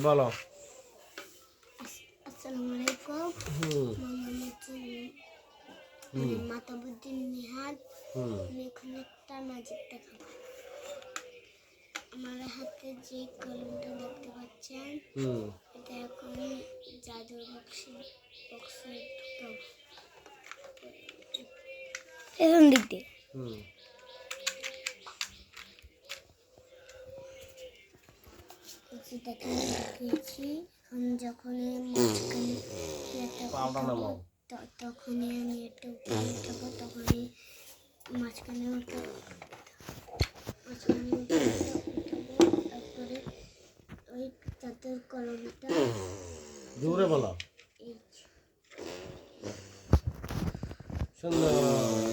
বলো। আসসালামু আলাইকুম। আমার নাম হচ্ছে মাতাবুদ্দিন নিহাদ। আমি এখন একটা ম্যাজিক দেখাবো। আমার হাতে যে কলমটা দেখতে পাচ্ছেন, এটা এখন জাদুর বক্সে ঢুকাবো। এখন দিক দিয়ে দেখিয়েছি। এখন যখন মাঝখানে তখনই আমি একটা উপরে উঠাবো, তখনই মাঝখানে উঠাবো, তারপরে ওই চাঁদের কলমটা জোরে বলো। সুন্দর।